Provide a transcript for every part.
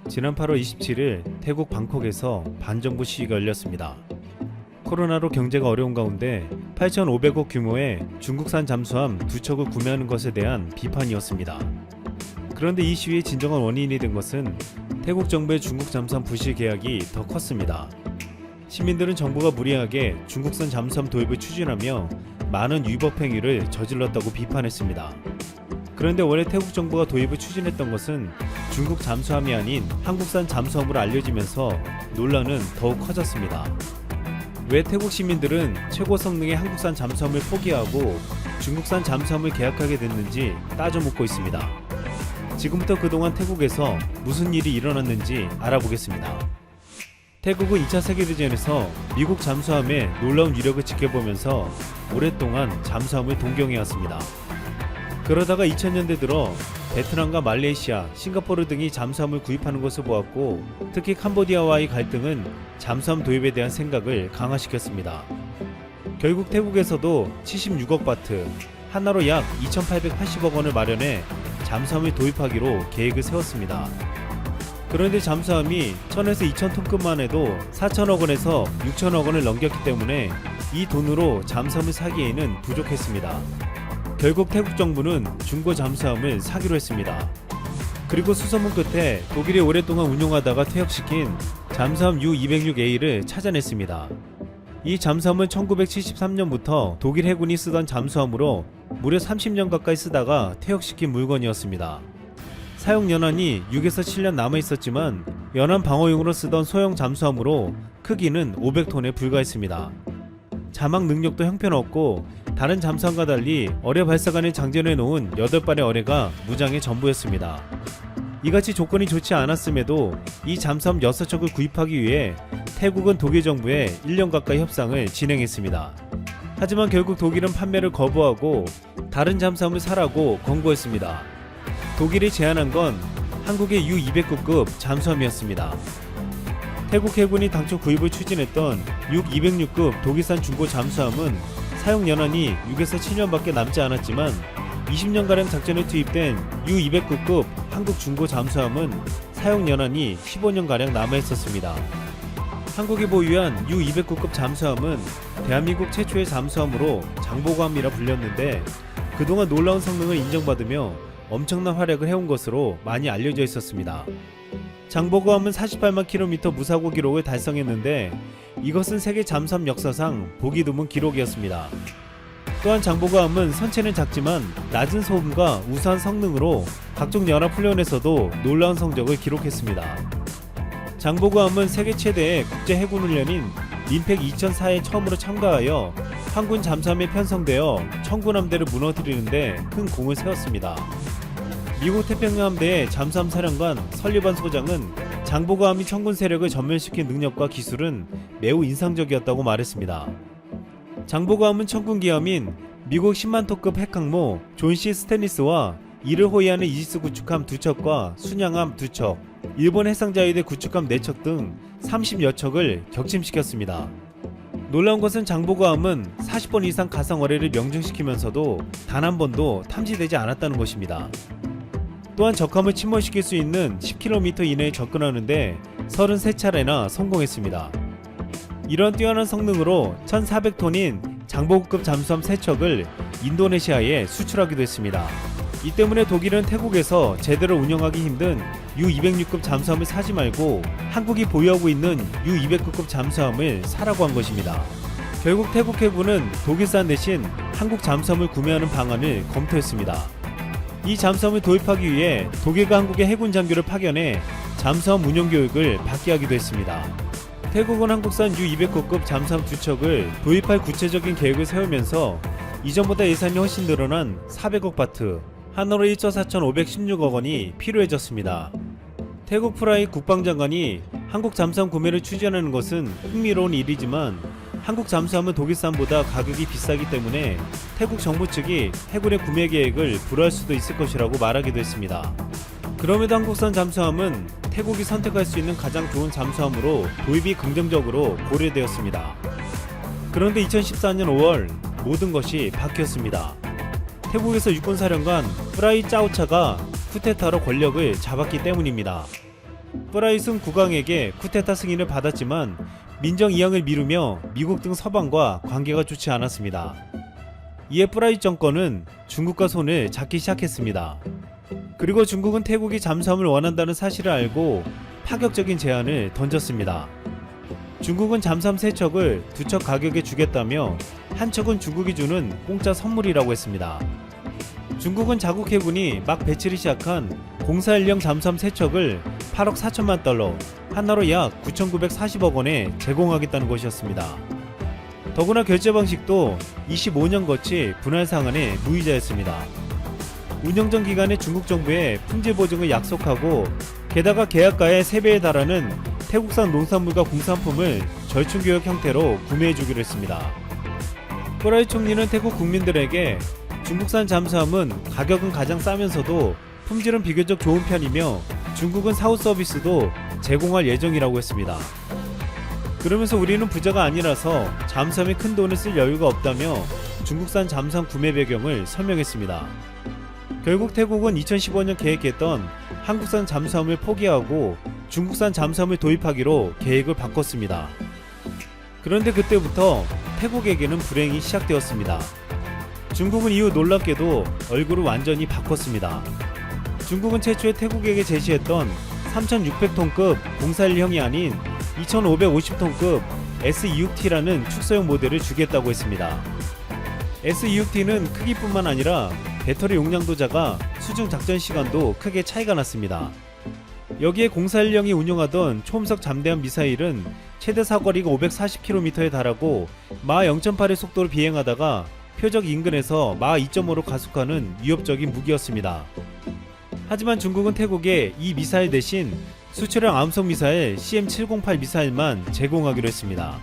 지난 8월 27일 태국 방콕에서 반정부 시위가 열렸습니다. 코로나로 경제가 어려운 가운데 8,500억 규모의 중국산 잠수함 2척을 구매하는 것에 대한 비판이었습니다. 그런데 이 시위의 진정한 원인이 된 것은 태국 정부의 중국 잠수함 부실 계약이 더 컸습니다. 시민들은 정부가 무리하게 중국산 잠수함 도입을 추진하며 많은 위법 행위를 저질렀다고 비판했습니다. 그런데 원래 태국 정부가 도입을 추진했던 것은 중국 잠수함이 아닌 한국산 잠수함으로 알려지면서 논란은 더욱 커졌습니다. 왜 태국 시민들은 최고 성능의 한국산 잠수함을 포기하고 중국산 잠수함을 계약하게 됐는지 따져 묻고 있습니다. 지금부터 그동안 태국에서 무슨 일이 일어났는지 알아보겠습니다. 태국은 2차 세계대전에서 미국 잠수함의 놀라운 위력을 지켜보면서 오랫동안 잠수함을 동경해왔습니다. 그러다가 2000년대 들어 베트남과 말레이시아, 싱가포르 등이 잠수함을 구입하는 것을 보았고, 특히 캄보디아와의 갈등은 잠수함 도입에 대한 생각을 강화시켰습니다. 결국 태국에서도 76억 바트, 하나로 약 2880억 원을 마련해 잠수함을 도입하기로 계획을 세웠습니다. 그런데 잠수함이 1000에서 2000톤급만 해도 4천억 원에서 6천억 원을 넘겼기 때문에 이 돈으로 잠수함을 사기에는 부족했습니다. 결국 태국 정부는 중고 잠수함을 사기로 했습니다. 그리고 수소문 끝에 독일이 오랫동안 운용하다가 퇴역시킨 잠수함 U-206A를 찾아냈습니다. 이 잠수함은 1973년부터 독일 해군이 쓰던 잠수함으로 무려 30년 가까이 쓰다가 퇴역시킨 물건이었습니다. 사용 연한이 6에서 7년 남아있었지만 연안 방어용으로 쓰던 소형 잠수함으로 크기는 500톤에 불과했습니다. 자막 능력도 형편없고 다른 잠수함과 달리 어뢰 발사관에 장전해 놓은 8발의 어뢰가 무장의 전부였습니다. 이같이 조건이 좋지 않았음에도 이 잠수함 6척을 구입하기 위해 태국은 독일 정부에 1년 가까이 협상을 진행했습니다. 하지만 결국 독일은 판매를 거부하고 다른 잠수함을 사라고 권고했습니다. 독일이 제안한 건 한국의 U-209급 잠수함이었습니다. 태국 해군이 당초 구입을 추진했던 U-206급 독일산 중고 잠수함은 사용 연한이 6에서 7년밖에 남지 않았지만 20년가량 작전에 투입된 U-209급 한국 중고 잠수함은 사용 연한이 15년가량 남아있었습니다. 한국이 보유한 U-209급 잠수함은 대한민국 최초의 잠수함으로 장보고함이라 불렸는데 그동안 놀라운 성능을 인정받으며 엄청난 활약을 해온 것으로 많이 알려져 있었습니다. 장보고함은 48만 킬로미터 무사고 기록을 달성했는데 이것은 세계 잠수함 역사상 보기 드문 기록이었습니다. 또한 장보고함은 선체는 작지만 낮은 소음과 우수한 성능으로 각종 연합훈련에서도 놀라운 성적을 기록했습니다. 장보고함은 세계 최대의 국제 해군훈련인 림팩 2004에 처음으로 참가하여 한군 잠수함에 편성되어 청군 함대를 무너뜨리는데 큰 공을 세웠습니다. 미국 태평양 함대의 잠수함 사령관 설리반 소장은 장보고함이 청군 세력을 전멸시킨 능력과 기술은 매우 인상적이었다고 말했습니다. 장보고함은 청군 기함인 미국 10만톤급 핵항모 존 C 스탠리스와 이를 호위하는 이지스 구축함 2척과 순양함 2척, 일본 해상자위대 구축함 4척 등 30여 척을 격침시켰습니다. 놀라운 것은 장보고함은 40번 이상 가상 어뢰를 명중시키면서도 단 한 번도 탐지되지 않았다는 것입니다. 또한 적함을 침몰시킬 수 있는 10km 이내에 접근하는데 33차례나 성공했습니다. 이런 뛰어난 성능으로 1400톤인 장보고급 잠수함 3척을 인도네시아에 수출하기도 했습니다. 이 때문에 독일은 태국에서 제대로 운영하기 힘든 U-206급 잠수함을 사지 말고 한국이 보유하고 있는 U-209급 잠수함을 사라고 한 것입니다. 결국 태국 해군은 독일산 대신 한국 잠수함을 구매하는 방안을 검토했습니다. 이 잠수함을 도입하기 위해 독일과 한국의 해군 장교를 파견해 잠수함 운영 교육을 받게 하기도 했습니다. 태국은 한국산 U-209급 잠수함 2척을 도입할 구체적인 계획을 세우면서 이전보다 예산이 훨씬 늘어난 400억 바트, 하나로 1조 4,516억 원이 필요해졌습니다. 태국 프라이 국방장관이 한국 잠수함 구매를 추진하는 것은 흥미로운 일이지만 한국 잠수함은 독일산보다 가격이 비싸기 때문에 태국 정부 측이 해군의 구매 계획을 불허할 수도 있을 것이라고 말하기도 했습니다. 그럼에도 한국산 잠수함은 태국이 선택할 수 있는 가장 좋은 잠수함으로 도입이 긍정적으로 고려되었습니다. 그런데 2014년 5월 모든 것이 바뀌었습니다. 태국에서 육군사령관 프라이 짜오차가 쿠데타로 권력을 잡았기 때문입니다. 프라잇은 국왕에게 쿠데타 승인을 받았지만 민정 이양을 미루며 미국 등 서방과 관계가 좋지 않았습니다. 이에 프라잇 정권은 중국과 손을 잡기 시작했습니다. 그리고 중국은 태국이 잠수함을 원한다는 사실을 알고 파격적인 제안을 던졌습니다. 중국은 잠수함 3척을 2척 가격에 주겠다며 한 척은 중국이 주는 공짜 선물이라고 했습니다. 중국은 자국 해군이 막 배치를 시작한 041형 잠수함 3척을 8억 4천만 달러, 하나로 약 9,940억 원에 제공하겠다는 것이었습니다. 더구나 결제 방식도 25년 거치 분할 상한의 무이자였습니다. 운영전 기간에 중국 정부에 품질 보증을 약속하고 게다가 계약가의 3배에 달하는 태국산 농산물과 공산품을 절충교역 형태로 구매해주기로 했습니다. 프라잇 총리는 태국 국민들에게 중국산 잠수함은 가격은 가장 싸면서도 품질은 비교적 좋은 편이며 중국은 사후 서비스도 제공할 예정이라고 했습니다. 그러면서 우리는 부자가 아니라서 잠수함에 큰 돈을 쓸 여유가 없다며 중국산 잠수함 구매 배경을 설명했습니다. 결국 태국은 2015년 계획했던 한국산 잠수함을 포기하고 중국산 잠수함을 도입하기로 계획을 바꿨습니다. 그런데 그때부터 태국에게는 불행이 시작되었습니다. 중국은 이후 놀랍게도 얼굴을 완전히 바꿨습니다. 중국은 최초에 태국에게 제시했던 3,600톤급 041형이 아닌 2,550톤급 S26T라는 축소형 모델을 주겠다고 했습니다. S26T는 크기뿐만 아니라 배터리 용량도 작아 수중 작전 시간도 크게 차이가 났습니다. 여기에 041형이 운용하던 초음속 잠대함 미사일은 최대 사거리가 540km에 달하고 마 0.8의 속도로 비행하다가 표적 인근에서 마 2.5로 가속하는 위협적인 무기였습니다. 하지만 중국은 태국에 이 미사일 대신 수출형 암속 미사일 CM708 미사일만 제공하기로 했습니다.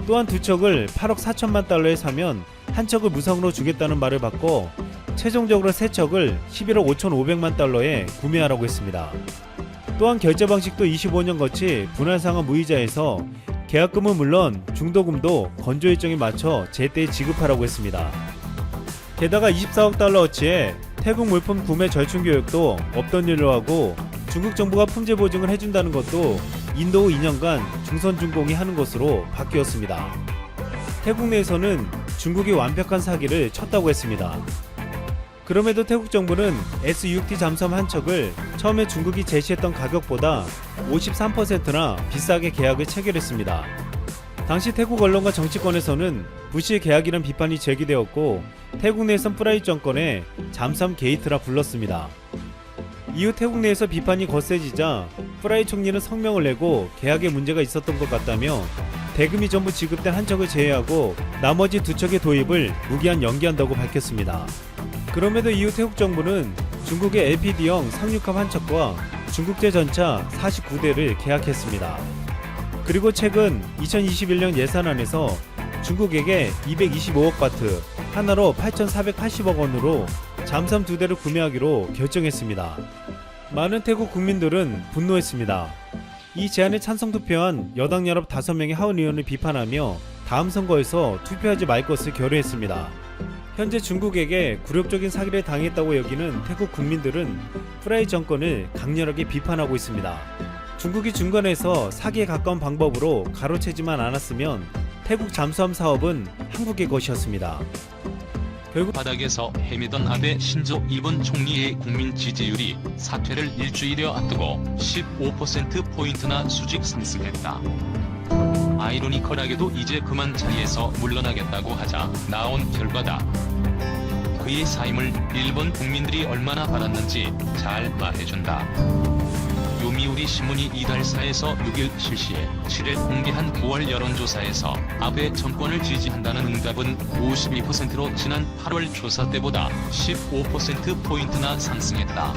또한 2척을 8억 4천만 달러에 사면 한 척을 무상으로 주겠다는 말을 받고 최종적으로 3척을 11억 5,500만 달러에 구매하라고 했습니다. 또한 결제 방식도 25년 거치 분할상환 무이자에서 계약금은 물론 중도금도 건조 일정에 맞춰 제때에 지급하라고 했습니다. 게다가 24억 달러어치의 태국 물품 구매 절충 교육도 없던 일로 하고 중국 정부가 품질 보증을 해준다는 것도 인도 후 2년간 중선중공이 하는 것으로 바뀌었습니다. 태국 내에서는 중국이 완벽한 사기를 쳤다고 했습니다. 그럼에도 태국 정부는 S6T 잠수함 한 척을 처음에 중국이 제시했던 가격보다 53%나 비싸게 계약을 체결했습니다. 당시 태국 언론과 정치권에서는 부실 계약이란 비판이 제기되었고 태국 내에선 프라잇 정권의 잠수함 게이트라 불렀습니다. 이후 태국 내에서 비판이 거세지자 프라잇 총리는 성명을 내고 계약에 문제가 있었던 것 같다며 대금이 전부 지급된 한 척을 제외하고 나머지 2척의 도입을 무기한 연기한다고 밝혔습니다. 그럼에도 이후 태국 정부는 중국의 LPD형 상륙함 한 척과 중국제 전차 49대를 계약했습니다. 그리고 최근 2021년 예산안에서 중국에게 225억 바트, 하나로 8,480억 원으로 잠수함 2대를 구매하기로 결정했습니다. 많은 태국 국민들은 분노했습니다. 이 제안에 찬성 투표한 여당 연합 5명의 하원 의원을 비판하며 다음 선거에서 투표하지 말 것을 결의했습니다. 현재 중국에게 굴욕적인 사기를 당했다고 여기는 태국 국민들은 프라잇 정권을 강렬하게 비판하고 있습니다. 중국이 중간에서 사기에 가까운 방법으로 가로채지만 않았으면 태국 잠수함 사업은 한국의 것이었습니다. 결국 바닥에서 헤매던 아베 신조 일본 총리의 국민 지지율이 사퇴를 일주일여 앞두고 15%포인트나 수직 상승했다. 아이러니컬하게도 이제 그만 자리에서 물러나겠다고 하자 나온 결과다. 그의 사임을 일본 국민들이 얼마나 바랐는지 잘 말해준다. 요미우리 신문이 이달사에서 6일 실시해 7일 공개한 9월 여론조사에서 아베 정권을 지지한다는 응답은 52%로 지난 8월 조사 때보다 15%포인트나 상승했다.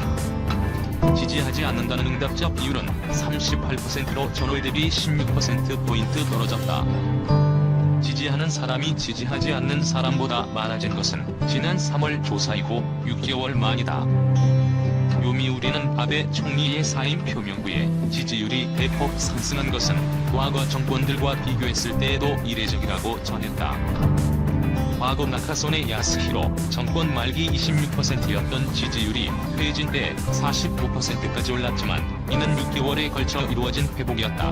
지지하지 않는다는 응답자 비율은 38%로 전월 대비 16%포인트 떨어졌다. 지지하는 사람이 지지하지 않는 사람보다 많아진 것은 지난 3월 조사 이후 6개월 만이다. 요미우리는 아베 총리의 사임 표명 후에 지지율이 대폭 상승한 것은 과거 정권들과 비교했을 때에도 이례적이라고 전했다. 과거 나카소네 야스히로 정권 말기 26%였던 지지율이 퇴진 때 49%까지 올랐지만 이는 6개월에 걸쳐 이루어진 회복이었다.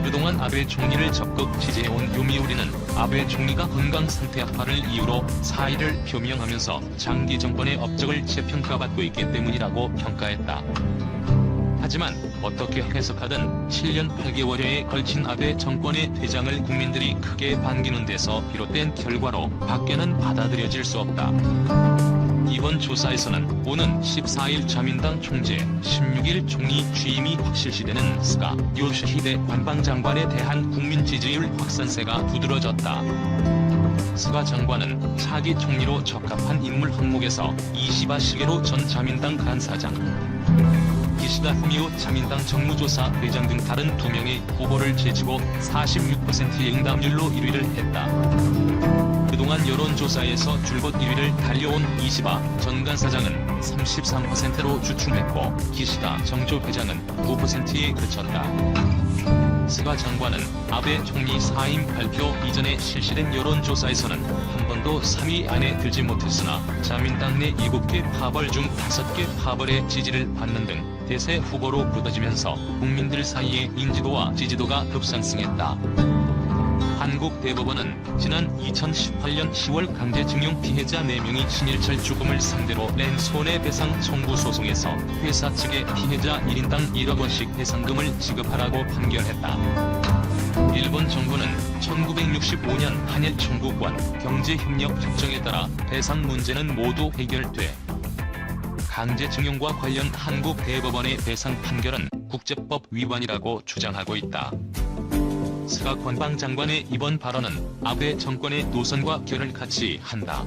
그동안 아베 총리를 적극 지지해온 요미우리는 아베 총리가 건강 상태 악화를 이유로 사의를 표명하면서 장기 정권의 업적을 재평가받고 있기 때문이라고 평가했다. 하지만 어떻게 해석하든 7년 8개월여에 걸친 아베 정권의 퇴장을 국민들이 크게 반기는 데서 비롯된 결과로 밖에는 받아들여질 수 없다. 이번 조사에서는 오는 14일 자민당 총재, 16일 총리 취임이 확실시되는 스가 요시히데 관방장관에 대한 국민 지지율 확산세가 두드러졌다. 스가 장관은 차기 총리로 적합한 인물 항목에서 이시바 시게로 전 자민당 간사장, 기시다 후미오 자민당 정무조사 회장 등 다른 2명의 후보를 제치고 46%의 응답률로 1위를 했다. 그동안 여론조사에서 줄곧 1위를 달려온 이시바 전 간사장은 33%로 주춤했고 기시다 정조 회장은 9%에 그쳤다. 스가 장관은 아베 총리 사임 발표 이전에 실시된 여론조사에서는 한 번도 3위 안에 들지 못했으나 자민당 내 7개 파벌 중 5개 파벌의 지지를 받는 등 대세 후보로 굳어지면서 국민들 사이의 인지도와 지지도가 급상승했다. 한국대법원은 지난 2018년 10월 강제징용 피해자 4명이 신일철 죽음을 상대로 낸 손해배상 청구 소송에서 회사 측에 피해자 1인당 1억 원씩 배상금을 지급하라고 판결했다. 일본 정부는 1965년 한일 청구권 경제협력 협정에 따라 배상 문제는 모두 해결돼 강제징용과 관련 한국대법원의 배상 판결은 국제법 위반이라고 주장하고 있다. 스가 관방장관의 이번 발언은 아베 정권의 노선과 결을 같이 한다.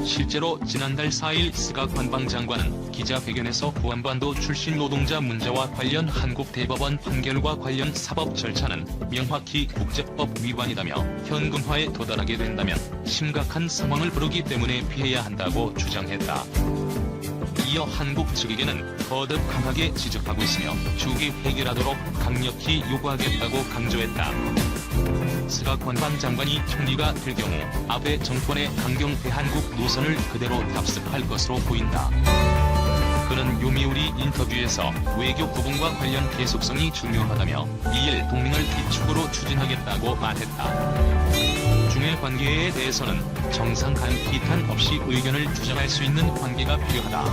실제로 지난달 4일 스가 관방장관은 기자회견에서 후한반도 출신 노동자 문제와 관련 한국 대법원 판결과 관련 사법 절차는 명확히 국제법 위반이다며 현금화에 도달하게 된다면 심각한 상황을 부르기 때문에 피해야 한다고 주장했다. 이어 한국 측에게는 거듭 강하게 지적하고 있으며 주기 해결하도록 강력히 요구하겠다고 강조했다. 스가 관방장관이 총리가 될 경우 아베 정권의 강경 대한국 노선을 그대로 답습할 것으로 보인다. 그는 요미우리 인터뷰에서 외교 부분과 관련 계속성이 중요하다며 이일 동맹을 기축으로 추진하겠다고 말했다. 중일 관계에 대해서는 정상 간 비판 없이 의견을 주장할 수 있는 관계가 필요하다.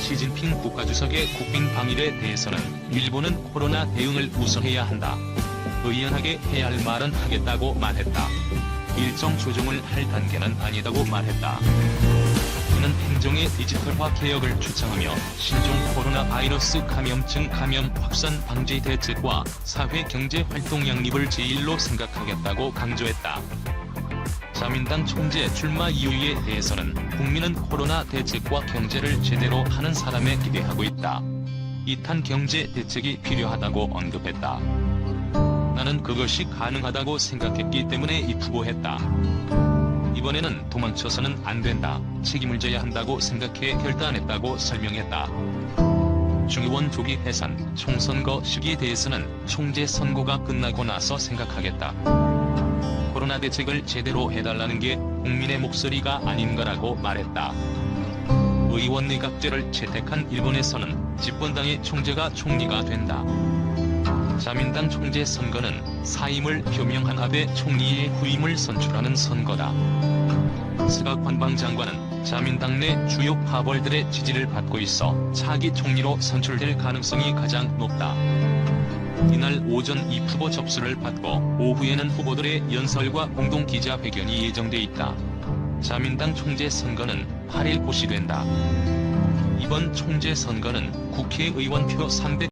시진핑 국가주석의 국빈 방일에 대해서는 일본은 코로나 대응을 우선해야 한다. 의연하게 해야 할 말은 하겠다고 말했다. 일정 조정을 할 단계는 아니다고 말했다. 그는 행정의 디지털화 개혁을 추천하며 신종 코로나 바이러스 감염증 감염 확산 방지 대책과 사회 경제 활동 양립을 제1로 생각하겠다고 강조했다. 자민당 총재 출마 이유에 대해서는 국민은 코로나 대책과 경제를 제대로 하는 사람에 기대하고 있다. 2탄 경제 대책이 필요하다고 언급했다. 나는 그것이 가능하다고 생각했기 때문에 입후보했다. 이번에는 도망쳐서는 안 된다. 책임을 져야 한다고 생각해 결단했다고 설명했다. 중의원 조기 해산, 총선거 시기에 대해서는 총재 선거가 끝나고 나서 생각하겠다. 코로나 대책을 제대로 해달라는 게 국민의 목소리가 아닌가라고 말했다. 의원 내각제를 채택한 일본에서는 집권당의 총재가 총리가 된다. 자민당 총재 선거는 사임을 표명한 아베 총리의 후임을 선출하는 선거다. 스가 관방장관은 자민당 내 주요 파벌들의 지지를 받고 있어 차기 총리로 선출될 가능성이 가장 높다. 이날 오전 이 후보 접수를 받고 오후에는 후보들의 연설과 공동 기자회견이 예정돼 있다. 자민당 총재 선거는 8일 고시된다. 이번 총재 선거는 국회의원 표 300